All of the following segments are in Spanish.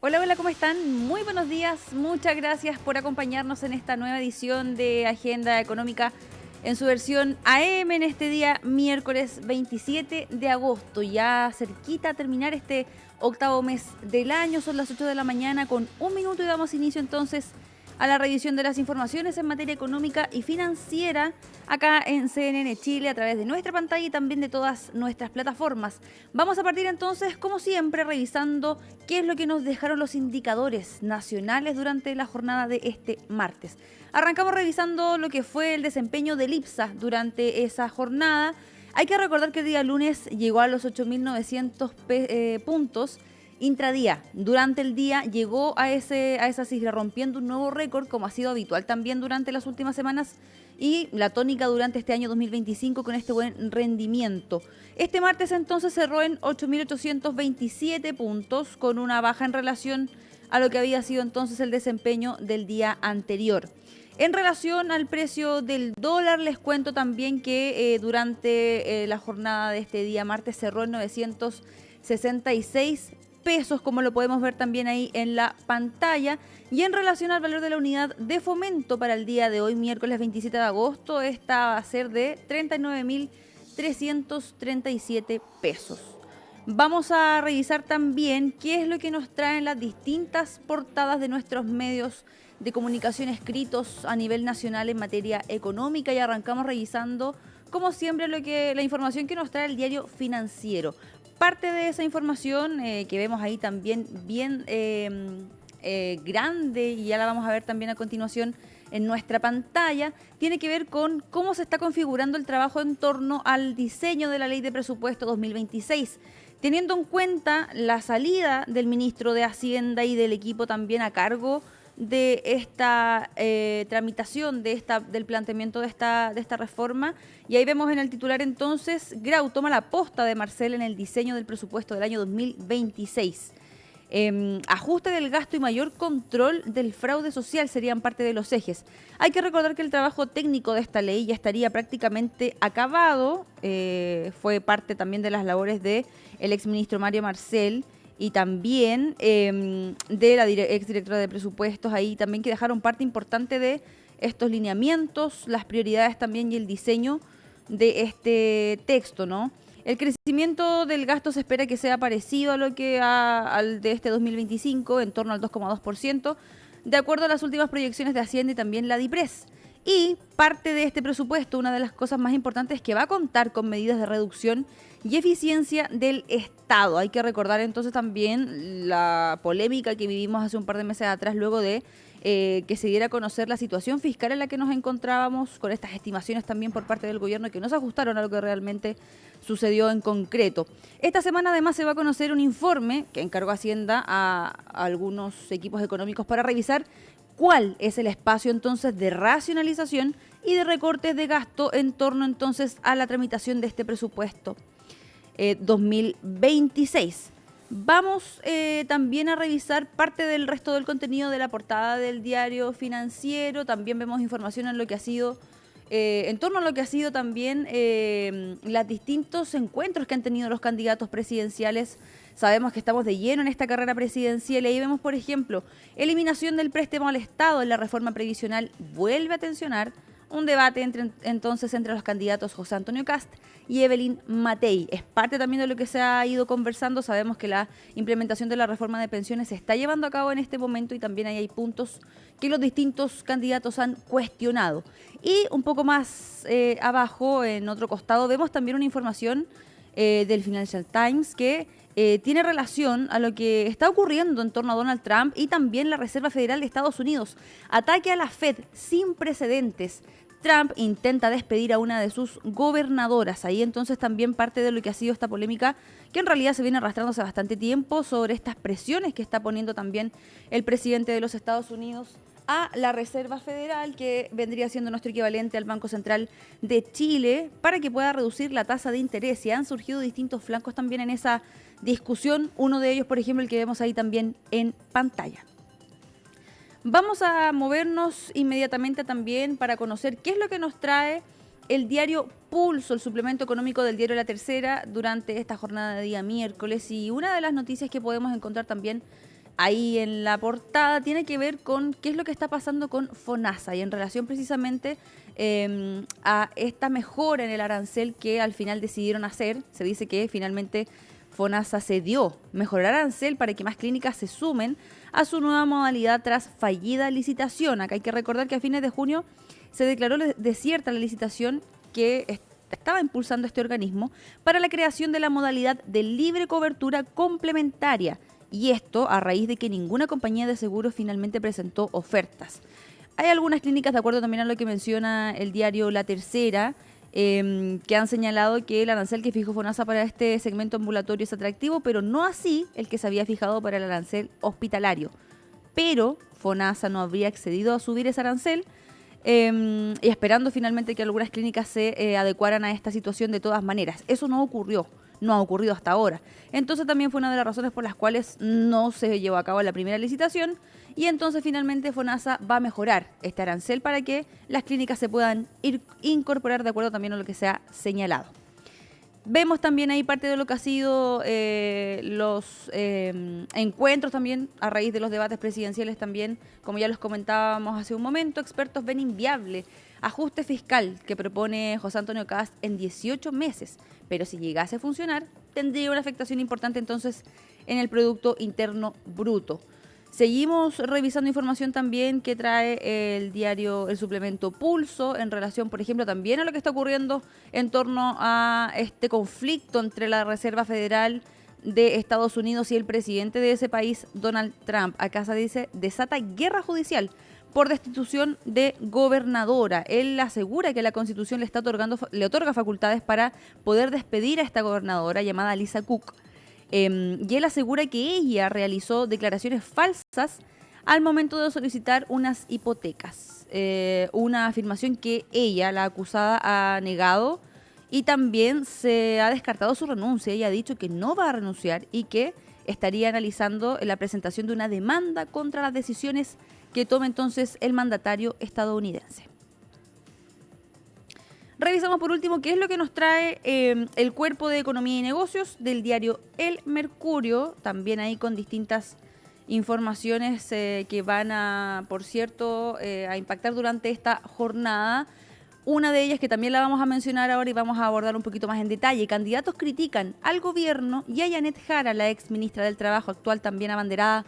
Hola, hola, ¿cómo están? Muy buenos días. Muchas gracias por acompañarnos en esta nueva edición de Agenda Económica en su versión AM en este día miércoles 27 de agosto. Ya cerquita a terminar este octavo mes del año. Son las 8 de la mañana con un minuto y damos inicio entonces a la revisión de las informaciones en materia económica y financiera acá en CNN Chile a través de nuestra pantalla y también de todas nuestras plataformas. Vamos a partir entonces, como siempre, revisando qué es lo que nos dejaron los indicadores nacionales durante la jornada de este martes. Arrancamos revisando lo que fue el desempeño del IPSA durante esa jornada. Hay que recordar que el día lunes llegó a los 8.900 puntos intradía. Durante el día llegó a esa cifra, rompiendo un nuevo récord, como ha sido habitual también durante las últimas semanas y la tónica durante este año 2025 con este buen rendimiento. Este martes entonces cerró en 8.827 puntos, con una baja en relación a lo que había sido entonces el desempeño del día anterior. En relación al precio del dólar, les cuento también que durante la jornada de este día martes cerró en 966 pesos, como lo podemos ver también ahí en la pantalla. Y en relación al valor de la unidad de fomento para el día de hoy, miércoles 27 de agosto, esta va a ser de 39.337 pesos. Vamos a revisar también qué es lo que nos traen las distintas portadas de nuestros medios de comunicación escritos a nivel nacional en materia económica, y arrancamos revisando, como siempre, la información que nos trae el diario Financiero. Parte de esa información que vemos ahí también bien grande, y ya la vamos a ver también a continuación en nuestra pantalla, tiene que ver con cómo se está configurando el trabajo en torno al diseño de la Ley de Presupuesto 2026, teniendo en cuenta la salida del ministro de Hacienda y del equipo también a cargo de esta tramitación del planteamiento de esta reforma. Y ahí vemos en el titular entonces: Grau toma la posta de Marcel en el diseño del presupuesto del año 2026. Ajuste del gasto y mayor control del fraude social serían parte de los ejes. Hay que recordar que el trabajo técnico de esta ley ya estaría prácticamente acabado. Fue parte también de las labores del exministro Mario Marcel y también de la exdirectora de presupuestos, ahí también, que dejaron parte importante de estos lineamientos, las prioridades también y el diseño de este texto, ¿no? El crecimiento del gasto se espera que sea parecido a lo que al de este 2025, en torno al 2,2%, de acuerdo a las últimas proyecciones de Hacienda y también la DIPRES. Y parte de este presupuesto, una de las cosas más importantes, es que va a contar con medidas de reducción y eficiencia del Estado. Hay que recordar entonces también la polémica que vivimos hace un par de meses atrás, luego de que se diera a conocer la situación fiscal en la que nos encontrábamos, con estas estimaciones también por parte del gobierno que no se ajustaron a lo que realmente sucedió en concreto. Esta semana además se va a conocer un informe que encargó Hacienda a algunos equipos económicos para revisar cuál es el espacio entonces de racionalización y de recortes de gasto en torno entonces a la tramitación de este presupuesto 2026. Vamos también a revisar parte del resto del contenido de la portada del diario Financiero. También vemos información en lo que ha sido, en torno a lo que ha sido también los distintos encuentros que han tenido los candidatos presidenciales. Sabemos que estamos de lleno en esta carrera presidencial, y ahí vemos, por ejemplo, eliminación del préstamo al Estado en la reforma previsional vuelve a tensionar un debate entonces entre los candidatos José Antonio Kast y Evelyn Matei. Es parte también de lo que se ha ido conversando. Sabemos que la implementación de la reforma de pensiones se está llevando a cabo en este momento, y también ahí hay puntos que los distintos candidatos han cuestionado. Y un poco más abajo, en otro costado, vemos también una información del Financial Times que tiene relación a lo que está ocurriendo en torno a Donald Trump y también la Reserva Federal de Estados Unidos. Ataque a la Fed sin precedentes. Trump intenta despedir a una de sus gobernadoras. Ahí entonces también parte de lo que ha sido esta polémica, que en realidad se viene arrastrando hace bastante tiempo, sobre estas presiones que está poniendo también el presidente de los Estados Unidos a la Reserva Federal, que vendría siendo nuestro equivalente al Banco Central de Chile, para que pueda reducir la tasa de interés. Y han surgido distintos flancos también en esa discusión. Uno de ellos, por ejemplo, el que vemos ahí también en pantalla. Vamos a movernos inmediatamente también para conocer qué es lo que nos trae el diario Pulso, el suplemento económico del diario La Tercera, durante esta jornada de día miércoles. Y una de las noticias que podemos encontrar también ahí en la portada tiene que ver con qué es lo que está pasando con FONASA y en relación precisamente a esta mejora en el arancel que al final decidieron hacer. Se dice que finalmente FONASA cedió mejorar arancel para que más clínicas se sumen a su nueva modalidad tras fallida licitación. Acá hay que recordar que a fines de junio se declaró desierta la licitación que estaba impulsando este organismo para la creación de la modalidad de libre cobertura complementaria, y esto a raíz de que ninguna compañía de seguros finalmente presentó ofertas. Hay algunas clínicas, de acuerdo también a lo que menciona el diario La Tercera, que han señalado que el arancel que fijó FONASA para este segmento ambulatorio es atractivo, pero no así el que se había fijado para el arancel hospitalario. Pero FONASA no habría accedido a subir ese arancel, y esperando finalmente que algunas clínicas se adecuaran a esta situación de todas maneras. Eso no ha ocurrido hasta ahora. Entonces también fue una de las razones por las cuales no se llevó a cabo la primera licitación, y entonces finalmente FONASA va a mejorar este arancel para que las clínicas se puedan incorporar de acuerdo también a lo que se ha señalado. Vemos también ahí parte de lo que ha sido los encuentros también a raíz de los debates presidenciales también, como ya los comentábamos hace un momento. Expertos ven inviable ajuste fiscal que propone José Antonio Kast en 18 meses, pero si llegase a funcionar tendría una afectación importante entonces en el Producto Interno Bruto. Seguimos revisando información también que trae el diario, el suplemento Pulso, en relación, por ejemplo, también a lo que está ocurriendo en torno a este conflicto entre la Reserva Federal de Estados Unidos y el presidente de ese país, Donald Trump. Acá se dice, desata guerra judicial por destitución de gobernadora. Él asegura que la Constitución le otorga facultades para poder despedir a esta gobernadora llamada Lisa Cook. Y él asegura que ella realizó declaraciones falsas al momento de solicitar unas hipotecas. Una afirmación que ella, la acusada, ha negado, y también se ha descartado su renuncia. Ella ha dicho que no va a renunciar y que estaría analizando la presentación de una demanda contra las decisiones que tome entonces el mandatario estadounidense. Revisamos por último qué es lo que nos trae el Cuerpo de Economía y Negocios del diario El Mercurio, también ahí con distintas informaciones que van a, por cierto, a impactar durante esta jornada. Una de ellas que también la vamos a mencionar ahora y vamos a abordar un poquito más en detalle. Candidatos critican al gobierno y a Janet Jara, la ex ministra del Trabajo, actual también abanderada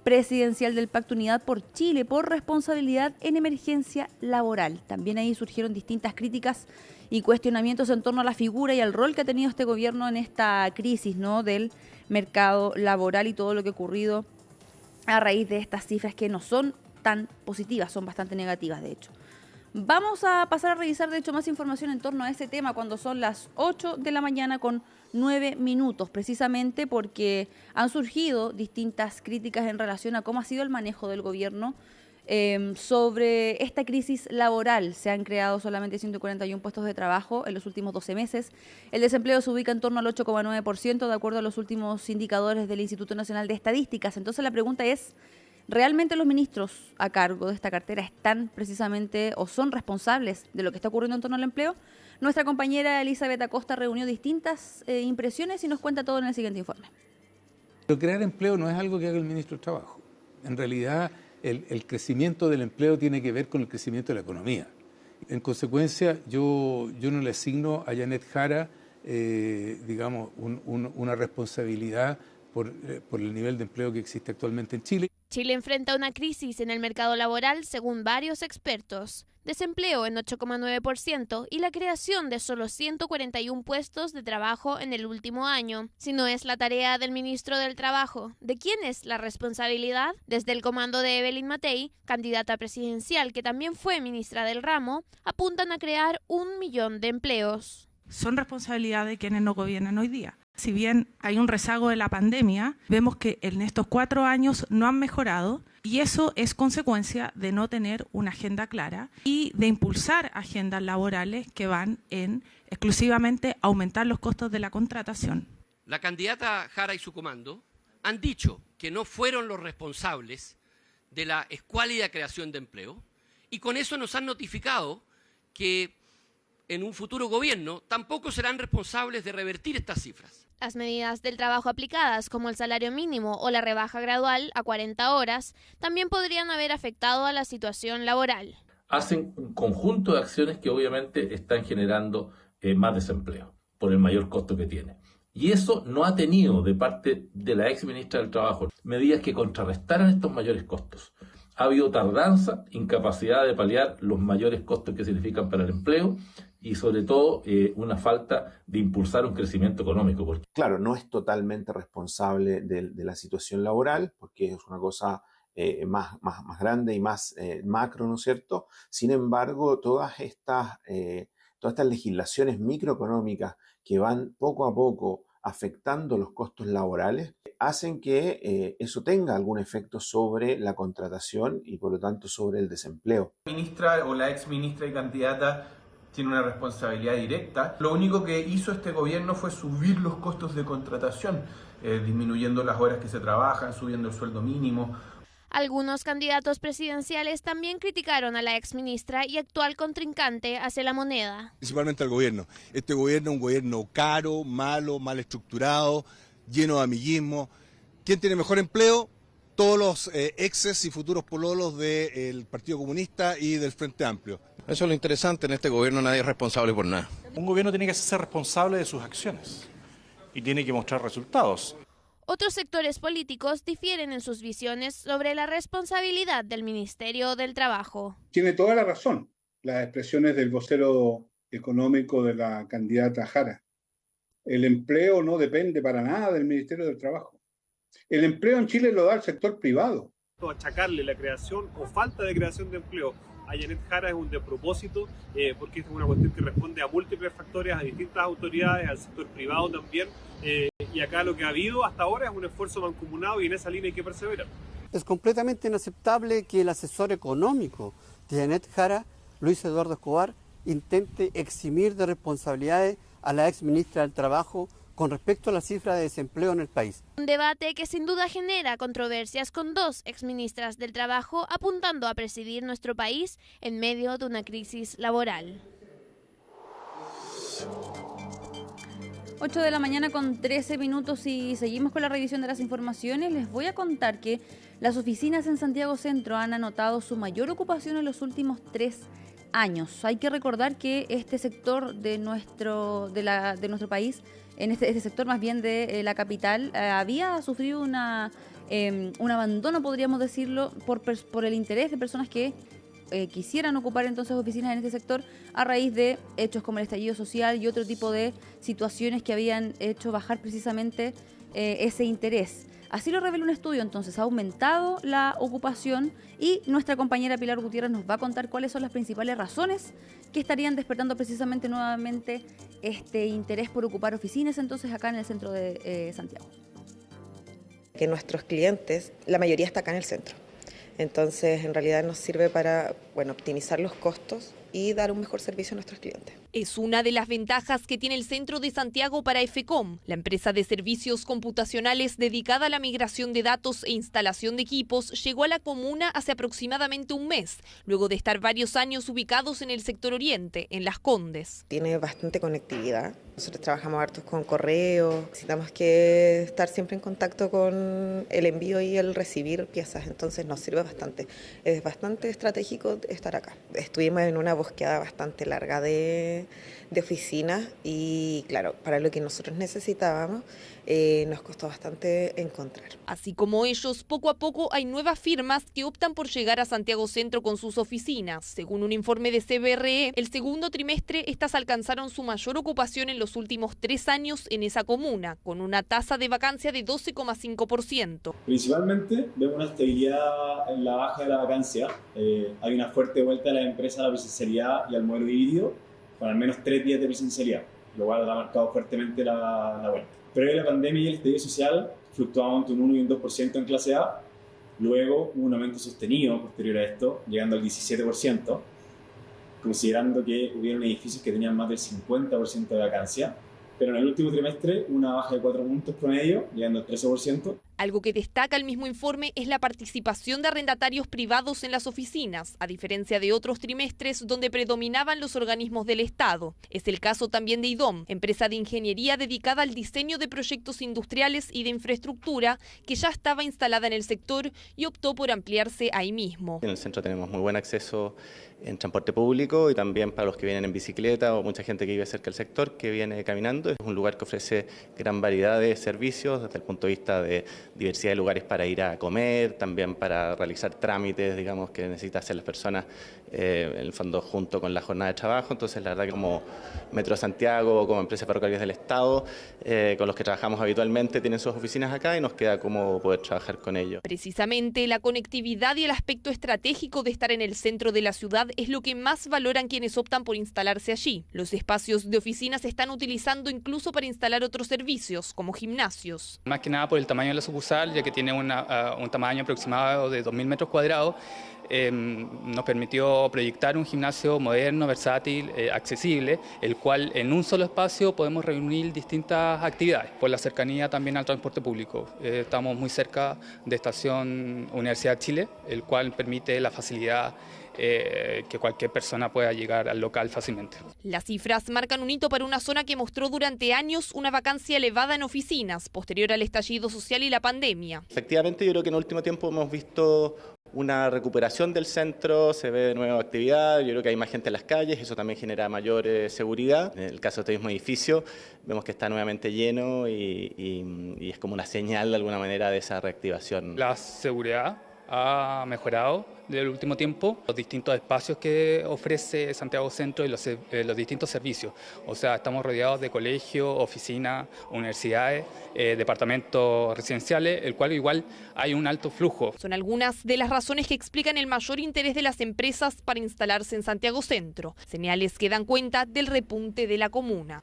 presidencial del Pacto Unidad por Chile, por responsabilidad en emergencia laboral. También ahí surgieron distintas críticas y cuestionamientos en torno a la figura y al rol que ha tenido este gobierno en esta crisis, ¿no?, del mercado laboral y todo lo que ha ocurrido a raíz de estas cifras que no son tan positivas, son bastante negativas de hecho. Vamos a pasar a revisar de hecho más información en torno a ese tema cuando son las 8 de la mañana con 9 minutos, precisamente porque han surgido distintas críticas en relación a cómo ha sido el manejo del gobierno sobre esta crisis laboral. Se han creado solamente 141 puestos de trabajo en los últimos 12 meses. El desempleo se ubica en torno al 8,9% de acuerdo a los últimos indicadores del Instituto Nacional de Estadísticas. Entonces la pregunta es, ¿realmente los ministros a cargo de esta cartera están precisamente o son responsables de lo que está ocurriendo en torno al empleo? Nuestra compañera Elizabeth Acosta reunió distintas impresiones y nos cuenta todo en el siguiente informe. Pero crear empleo no es algo que haga el ministro de Trabajo. En realidad, el crecimiento del empleo tiene que ver con el crecimiento de la economía. En consecuencia, yo no le asigno a Janet Jara, digamos, una responsabilidad por el nivel de empleo que existe actualmente en Chile. Chile enfrenta una crisis en el mercado laboral según varios expertos. Desempleo en 8,9% y la creación de solo 141 puestos de trabajo en el último año. Si no es la tarea del ministro del Trabajo, ¿de quién es la responsabilidad? Desde el comando de Evelyn Matei, candidata presidencial que también fue ministra del ramo, apuntan a crear 1 millón de empleos. Son responsabilidad de quienes nos gobiernan hoy día. Si bien hay un rezago de la pandemia, vemos que en estos 4 años no han mejorado y eso es consecuencia de no tener una agenda clara y de impulsar agendas laborales que van en exclusivamente aumentar los costos de la contratación. La candidata Jara y su comando han dicho que no fueron los responsables de la escuálida creación de empleo y con eso nos han notificado que en un futuro gobierno tampoco serán responsables de revertir estas cifras. Las medidas del trabajo aplicadas, como el salario mínimo o la rebaja gradual a 40 horas, también podrían haber afectado a la situación laboral. Hacen un conjunto de acciones que obviamente están generando más desempleo por el mayor costo que tiene. Y eso no ha tenido de parte de la ex ministra del Trabajo medidas que contrarrestaran estos mayores costos. Ha habido tardanza, incapacidad de paliar los mayores costos que significan para el empleo y sobre todo una falta de impulsar un crecimiento económico. Claro, no es totalmente responsable de la situación laboral porque es una cosa más grande y más macro, ¿no es cierto? Sin embargo, todas estas legislaciones microeconómicas que van poco a poco afectando los costos laborales, hacen que eso tenga algún efecto sobre la contratación y por lo tanto sobre el desempleo. La ministra o la ex ministra y candidata tiene una responsabilidad directa. Lo único que hizo este gobierno fue subir los costos de contratación, disminuyendo las horas que se trabajan, subiendo el sueldo mínimo. Algunos candidatos presidenciales también criticaron a la exministra y actual contrincante hacia la moneda. Principalmente al gobierno. Este gobierno es un gobierno caro, malo, mal estructurado, lleno de amiguismo. ¿Quién tiene mejor empleo? Todos los exes y futuros pololos del Partido Comunista y del Frente Amplio. Eso es lo interesante, en este gobierno nadie es responsable por nada. Un gobierno tiene que ser responsable de sus acciones y tiene que mostrar resultados. Otros sectores políticos difieren en sus visiones sobre la responsabilidad del Ministerio del Trabajo. Tiene toda la razón las expresiones del vocero económico de la candidata Jara. El empleo no depende para nada del Ministerio del Trabajo. El empleo en Chile lo da el sector privado. Achacarle la creación o falta de creación de empleo a Janet Jara es un despropósito, porque es una cuestión que responde a múltiples factores, a distintas autoridades, al sector privado también, y acá lo que ha habido hasta ahora es un esfuerzo mancomunado y en esa línea hay que perseverar. Es completamente inaceptable que el asesor económico de Janet Jara, Luis Eduardo Escobar, intente eximir de responsabilidades a la ex ministra del Trabajo con respecto a la cifra de desempleo en el país. Un debate que sin duda genera controversias con dos exministras del Trabajo apuntando a presidir nuestro país en medio de una crisis laboral. 8 de la mañana con 13 minutos y seguimos con la revisión de las informaciones. Les voy a contar que las oficinas en Santiago Centro han anotado su mayor ocupación en los últimos 3 años. Hay que recordar que este sector de nuestro país, en este sector más bien de la capital, había sufrido un abandono, podríamos decirlo, por el interés de personas que quisieran ocupar entonces oficinas en este sector a raíz de hechos como el estallido social y otro tipo de situaciones que habían hecho bajar precisamente ese interés. Así lo revela un estudio, entonces ha aumentado la ocupación y nuestra compañera Pilar Gutiérrez nos va a contar cuáles son las principales razones que estarían despertando precisamente nuevamente este interés por ocupar oficinas entonces acá en el centro de Santiago. Que nuestros clientes, la mayoría está acá en el centro. Entonces, en realidad nos sirve para, optimizar los costos y dar un mejor servicio a nuestros clientes. Es una de las ventajas que tiene el centro de Santiago para FECOM, la empresa de servicios computacionales dedicada a la migración de datos e instalación de equipos. Llegó a la comuna hace aproximadamente un mes, luego de estar varios años ubicados en el sector oriente, en Las Condes. Tiene bastante conectividad. Nosotros trabajamos hartos con correo, necesitamos que estar siempre en contacto con el envío y el recibir piezas, entonces nos sirve bastante. Es bastante estratégico estar acá. Estuvimos en una búsqueda bastante larga de oficinas y claro, para lo que nosotros necesitábamos nos costó bastante encontrar. Así como ellos, poco a poco hay nuevas firmas que optan por llegar a Santiago Centro con sus oficinas. Según un informe de CBRE, el segundo trimestre estas alcanzaron su mayor ocupación en los últimos 3 años en esa comuna, con una tasa de vacancia de 12,5%. Principalmente vemos una estabilidad en la baja de la vacancia. Hay una fuerte vuelta de la empresa a la presencialidad y al modelo híbrido, con al menos 3 días de presencialidad, lo cual ha marcado fuertemente la vuelta. Previo a la pandemia y el estallido social, fluctuaba entre un 1 y un 2% en clase A, luego hubo un aumento sostenido posterior a esto, llegando al 17%, considerando que hubieron edificios que tenían más del 50% de vacancia, pero en el último trimestre una baja de 4 puntos promedio, llegando al 13%. Algo que destaca el mismo informe es la participación de arrendatarios privados en las oficinas, a diferencia de otros trimestres donde predominaban los organismos del Estado. Es el caso también de IDOM, empresa de ingeniería dedicada al diseño de proyectos industriales y de infraestructura, que ya estaba instalada en el sector y optó por ampliarse ahí mismo. En el centro tenemos muy buen acceso en transporte público y también para los que vienen en bicicleta o mucha gente que vive cerca del sector que viene caminando. Es un lugar que ofrece gran variedad de servicios desde el punto de vista de diversidad de lugares para ir a comer, también para realizar trámites, digamos, que necesitan hacer las personas en el fondo junto con la jornada de trabajo. Entonces la verdad que como Metro Santiago, como empresas ferroviarias del Estado, con los que trabajamos habitualmente, tienen sus oficinas acá y nos queda cómodo poder trabajar con ellos. Precisamente la conectividad y el aspecto estratégico de estar en el centro de la ciudad es lo que más valoran quienes optan por instalarse allí. Los espacios de oficinas se están utilizando incluso para instalar otros servicios, como gimnasios. Más que nada por el tamaño de la sucursal, ya que tiene un tamaño aproximado de 2.000 metros cuadrados, nos permitió proyectar un gimnasio moderno, versátil, accesible, el cual en un solo espacio podemos reunir distintas actividades. Por la cercanía también al transporte público. Estamos muy cerca de Estación Universidad de Chile, el cual permite la facilidad que cualquier persona pueda llegar al local fácilmente. Las cifras marcan un hito para una zona que mostró durante años una vacancia elevada en oficinas, posterior al estallido social y la pandemia. Efectivamente, yo creo que en el último tiempo hemos visto una recuperación del centro, se ve de nueva actividad, yo creo que hay más gente en las calles, eso también genera mayor seguridad. En el caso de este mismo edificio, vemos que está nuevamente lleno y es como una señal de alguna manera de esa reactivación. La seguridad ha mejorado del último tiempo, los distintos espacios que ofrece Santiago Centro y los distintos servicios. O sea, estamos rodeados de colegios, oficinas, universidades, departamentos residenciales, el cual igual hay un alto flujo. Son algunas de las razones que explican el mayor interés de las empresas para instalarse en Santiago Centro, señales que dan cuenta del repunte de la comuna.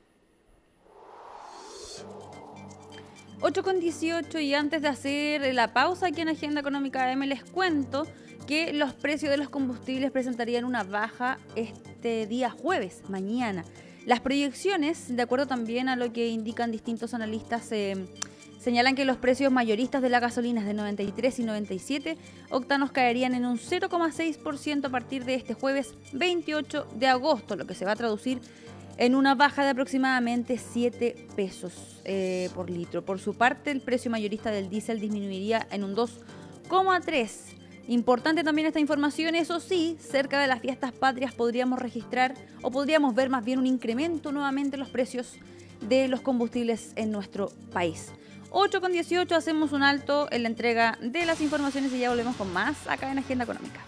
8:18 y antes de hacer la pausa aquí en Agenda Económica AM les cuento que los precios de los combustibles presentarían una baja este día jueves, mañana. Las proyecciones, de acuerdo también a lo que indican distintos analistas, señalan que los precios mayoristas de la gasolina de 93 y 97 octanos caerían en un 0,6% a partir de este jueves 28 de agosto, lo que se va a traducir en una baja de aproximadamente 7 pesos por litro. Por su parte, el precio mayorista del diésel disminuiría en un 2,3%. Importante también esta información, eso sí, cerca de las fiestas patrias podríamos registrar o podríamos ver más bien un incremento nuevamente en los precios de los combustibles en nuestro país. 8:18, hacemos un alto en la entrega de las informaciones y ya volvemos con más acá en Agenda Económica.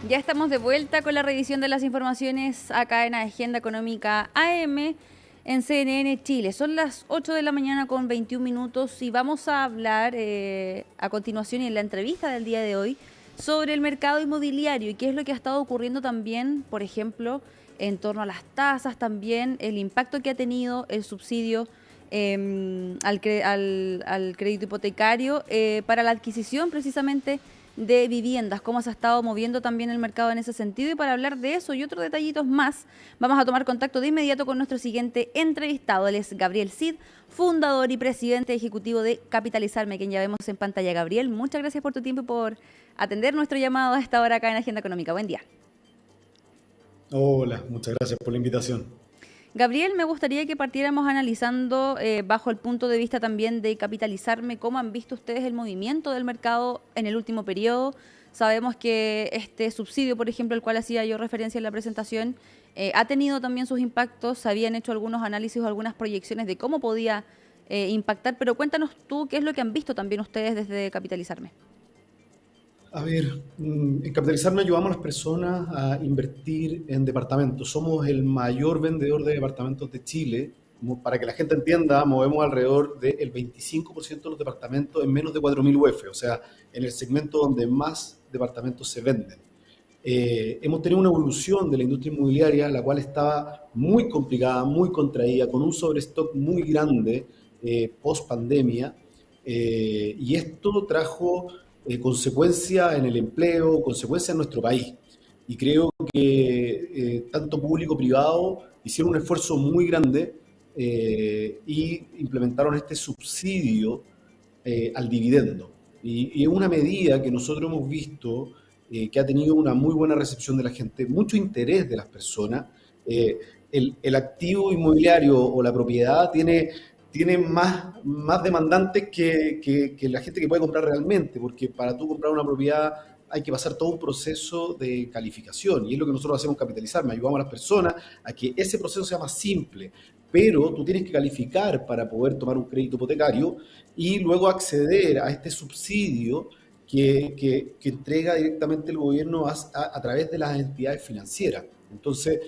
Ya estamos de vuelta con la revisión de las informaciones acá en Agenda Económica AM en CNN Chile. Son las 8 de la mañana con 21 minutos y vamos a hablar a continuación y en la entrevista del día de hoy sobre el mercado inmobiliario y qué es lo que ha estado ocurriendo también, por ejemplo, en torno a las tasas, también el impacto que ha tenido el subsidio al crédito hipotecario para la adquisición precisamente de viviendas, cómo se ha estado moviendo también el mercado en ese sentido. Y para hablar de eso y otros detallitos más, vamos a tomar contacto de inmediato con nuestro siguiente entrevistado. Él es Gabriel Cid, fundador y presidente ejecutivo de Capitalizarme, quien ya vemos en pantalla. Gabriel, muchas gracias por tu tiempo y por atender nuestro llamado a esta hora acá en Agenda Económica. Buen día. Hola, muchas gracias por la invitación. Gabriel, me gustaría que partiéramos analizando bajo el punto de vista también de Capitalizarme, cómo han visto ustedes el movimiento del mercado en el último periodo. Sabemos que este subsidio, por ejemplo, al cual hacía yo referencia en la presentación, ha tenido también sus impactos. Se habían hecho algunos análisis o algunas proyecciones de cómo podía impactar, pero cuéntanos tú qué es lo que han visto también ustedes desde Capitalizarme. A ver, en Capitalizarme ayudamos a las personas a invertir en departamentos. Somos el mayor vendedor de departamentos de Chile. Para que la gente entienda, movemos alrededor del 25% de los departamentos en menos de 4.000 UF, o sea, en el segmento donde más departamentos se venden. Hemos tenido una evolución de la industria inmobiliaria, la cual estaba muy complicada, muy contraída, con un sobrestock muy grande post pandemia, y esto trajo consecuencia en el empleo, consecuencia en nuestro país. Y creo que tanto público privado hicieron un esfuerzo muy grande y implementaron este subsidio al dividendo. Y es una medida que nosotros hemos visto que ha tenido una muy buena recepción de la gente, mucho interés de las personas. El activo inmobiliario o la propiedad tiene más demandantes que la gente que puede comprar realmente, porque para tú comprar una propiedad hay que pasar todo un proceso de calificación, y es lo que nosotros hacemos en Capitalizarme. Ayudamos a las personas a que ese proceso sea más simple, pero tú tienes que calificar para poder tomar un crédito hipotecario y luego acceder a este subsidio que entrega directamente el gobierno a través de las entidades financieras. Entonces,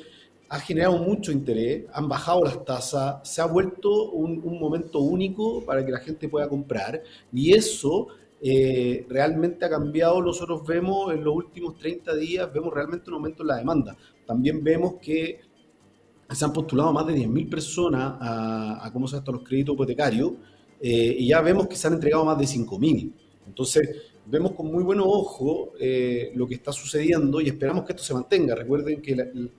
ha generado mucho interés, han bajado las tasas, se ha vuelto un momento único para que la gente pueda comprar, y eso realmente ha cambiado. Nosotros vemos en los últimos 30 días, vemos realmente un aumento en la demanda. También vemos que se han postulado más de 10.000 personas a cómo se llaman los créditos hipotecarios, y ya vemos que se han entregado más de 5.000. Entonces, vemos con muy buenos ojos lo que está sucediendo y esperamos que esto se mantenga. Recuerden que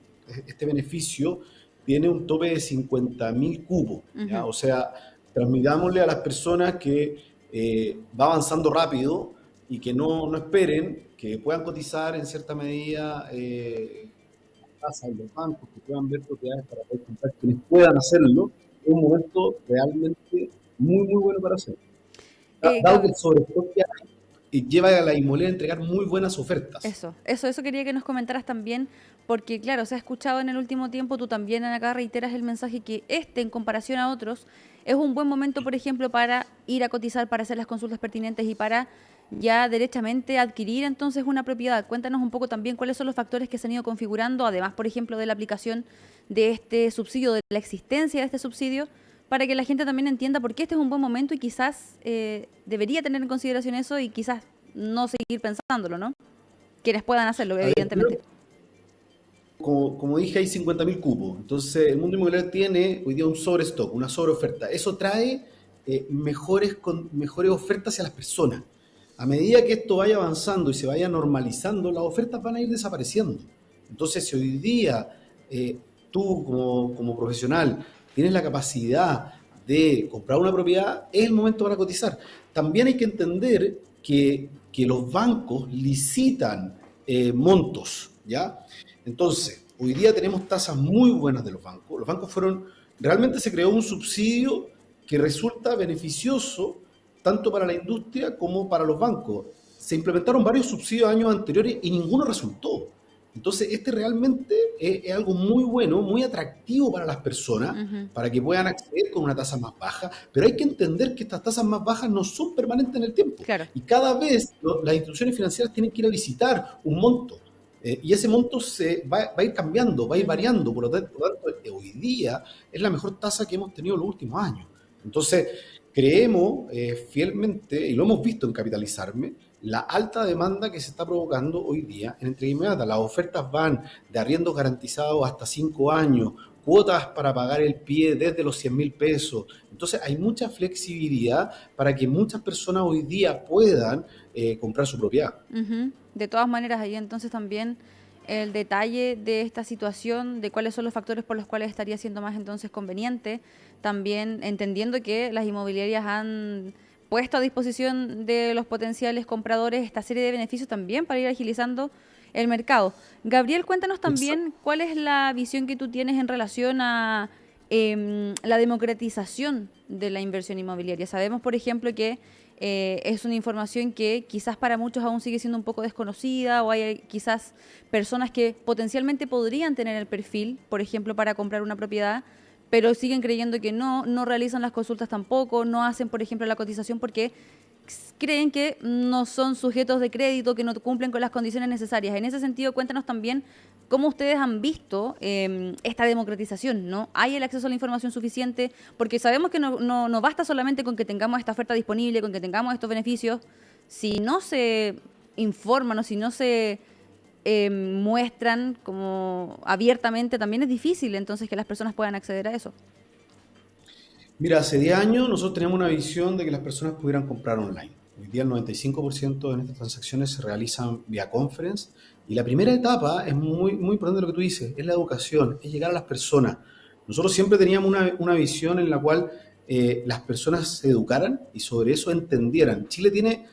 este beneficio tiene un tope de 50.000 cupos, ¿ya? O sea, transmitámosle a las personas que va avanzando rápido y que no esperen, que puedan cotizar en cierta medida tasas en los bancos, que puedan ver propiedades para poder comprar, quienes puedan hacerlo. Es un momento realmente muy bueno para hacerlo. Dado que el sobrestock que hay lleva a la inmobiliaria a entregar muy buenas ofertas. Eso quería que nos comentaras también, porque claro, se ha escuchado en el último tiempo, tú también acá reiteras el mensaje que en comparación a otros, es un buen momento, por ejemplo, para ir a cotizar, para hacer las consultas pertinentes y para ya derechamente adquirir entonces una propiedad. Cuéntanos un poco también cuáles son los factores que se han ido configurando, además, por ejemplo, de la aplicación de este subsidio, de la existencia de este subsidio, para que la gente también entienda por qué este es un buen momento y quizás debería tener en consideración eso y quizás no seguir pensándolo, ¿no? Quienes puedan hacerlo, evidentemente. Como dije, hay 50.000 cupos. Entonces, el mundo inmobiliario tiene hoy día un sobrestock, una sobreoferta. Eso trae mejores ofertas hacia las personas. A medida que esto vaya avanzando y se vaya normalizando, las ofertas van a ir desapareciendo. Entonces, si hoy día tú como profesional tienes la capacidad de comprar una propiedad, es el momento para cotizar. También hay que entender que los bancos licitan montos, ¿ya? Entonces, hoy día tenemos tasas muy buenas de los bancos. Los bancos realmente se creó un subsidio que resulta beneficioso tanto para la industria como para los bancos. Se implementaron varios subsidios años anteriores y ninguno resultó. Entonces, este realmente es algo muy bueno, muy atractivo para las personas, para que puedan acceder con una tasa más baja, pero hay que entender que estas tasas más bajas no son permanentes en el tiempo. Claro. Y cada vez las instituciones financieras tienen que ir a licitar un monto, y ese monto va a ir cambiando, va a ir variando. Por lo tanto, hoy día es la mejor tasa que hemos tenido en los últimos años. Entonces, creemos fielmente, y lo hemos visto en Capitalizarme, la alta demanda que se está provocando hoy día en entrega inmediata. Las ofertas van de arriendos garantizados hasta 5 años, cuotas para pagar el pie desde los 100.000 pesos. Entonces hay mucha flexibilidad para que muchas personas hoy día puedan comprar su propiedad. De todas maneras, ahí entonces también el detalle de esta situación, de cuáles son los factores por los cuales estaría siendo más entonces conveniente, también entendiendo que las inmobiliarias han puesto a disposición de los potenciales compradores esta serie de beneficios también para ir agilizando el mercado. Gabriel, cuéntanos también cuál es la visión que tú tienes en relación a la democratización de la inversión inmobiliaria. Sabemos, por ejemplo, que es una información que quizás para muchos aún sigue siendo un poco desconocida, o hay quizás personas que potencialmente podrían tener el perfil, por ejemplo, para comprar una propiedad, pero siguen creyendo que no realizan las consultas tampoco, no hacen, por ejemplo, la cotización porque creen que no son sujetos de crédito, que no cumplen con las condiciones necesarias. En ese sentido, cuéntanos también cómo ustedes han visto esta democratización, ¿no? ¿Hay el acceso a la información suficiente? Porque sabemos que no basta solamente con que tengamos esta oferta disponible, con que tengamos estos beneficios. Si no se informan o si no se muestran como abiertamente, también es difícil entonces que las personas puedan acceder a eso. Mira, hace 10 años nosotros teníamos una visión de que las personas pudieran comprar online. Hoy día el 95% de estas transacciones se realizan vía conference. Y la primera etapa es muy importante lo que tú dices, es la educación, es llegar a las personas. Nosotros siempre teníamos una visión en la cual las personas se educaran y sobre eso entendieran. Chile tiene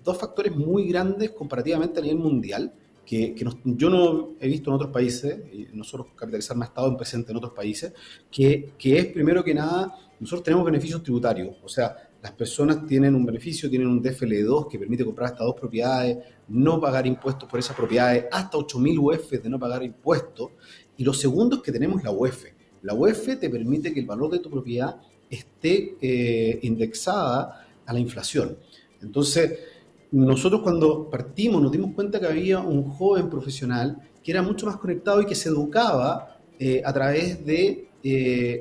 dos factores muy grandes comparativamente a nivel mundial, que yo no he visto en otros países, y nosotros Capitalizar ha estado presente en otros países, que es primero que nada, nosotros tenemos beneficios tributarios, o sea, las personas tienen un beneficio, tienen un DFL2 que permite comprar hasta 2 propiedades, no pagar impuestos por esas propiedades, hasta 8.000 UF de no pagar impuestos. Y lo segundo es que tenemos la UF. La UF te permite que el valor de tu propiedad esté indexada a la inflación. Entonces, nosotros cuando partimos nos dimos cuenta que había un joven profesional que era mucho más conectado y que se educaba a través de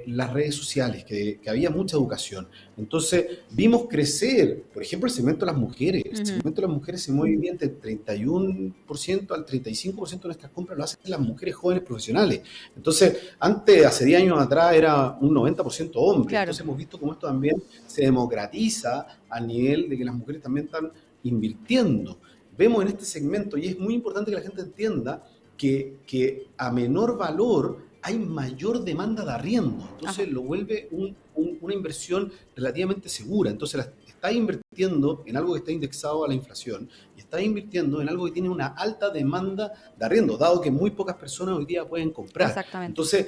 las redes sociales, que había mucha educación. Entonces vimos crecer, por ejemplo, el segmento de las mujeres. El segmento de las mujeres se mueve bien del 31% al 35% de nuestras compras lo hacen las mujeres jóvenes profesionales. Entonces, hace 10 años atrás era un 90% hombre. Claro. Entonces hemos visto cómo esto también se democratiza al nivel de que las mujeres también están invirtiendo. Vemos en este segmento, y es muy importante que la gente entienda que a menor valor hay mayor demanda de arriendo, entonces lo vuelve una inversión relativamente segura. Entonces está invirtiendo en algo que está indexado a la inflación y está invirtiendo en algo que tiene una alta demanda de arriendo, dado que muy pocas personas hoy día pueden comprar. Exactamente. Entonces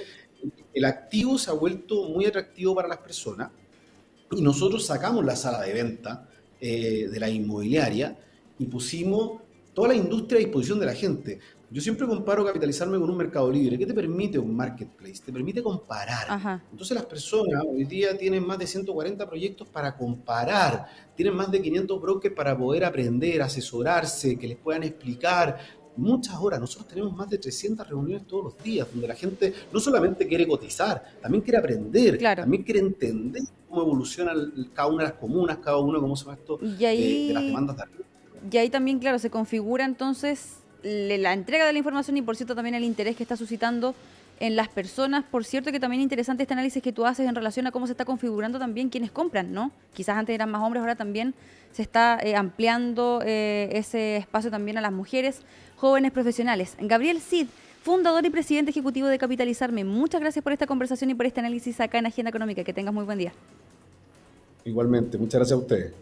el activo se ha vuelto muy atractivo para las personas y nosotros sacamos la sala de venta de la inmobiliaria y pusimos toda la industria a disposición de la gente. Yo siempre comparo Capitalizarme con un mercado libre. ¿Qué te permite un marketplace? Te permite comparar. Ajá. Entonces las personas hoy día tienen más de 140 proyectos para comparar, tienen más de 500 brokers para poder aprender, asesorarse, que les puedan explicar. Muchas horas, nosotros tenemos más de 300 reuniones todos los días, donde la gente no solamente quiere cotizar, también quiere aprender, también quiere entender cómo evoluciona cada una de las comunas, cada uno cómo se va esto de las demandas de arriba. Y ahí también, claro, se configura entonces la entrega de la información y, por cierto, también el interés que está suscitando en las personas. Por cierto, que también es interesante este análisis que tú haces en relación a cómo se está configurando también quienes compran, ¿no? Quizás antes eran más hombres, ahora también se está ampliando ese espacio también a las mujeres jóvenes profesionales. Gabriel Cid, fundador y presidente ejecutivo de Capitalizarme, muchas gracias por esta conversación y por este análisis acá en Agenda Económica. Que tengas muy buen día. Igualmente, muchas gracias a ustedes.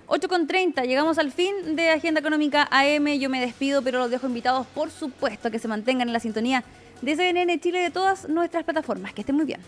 8:30, llegamos al fin de Agenda Económica AM. Yo me despido, pero los dejo invitados, por supuesto, a que se mantengan en la sintonía de CNN Chile, de todas nuestras plataformas. Que estén muy bien.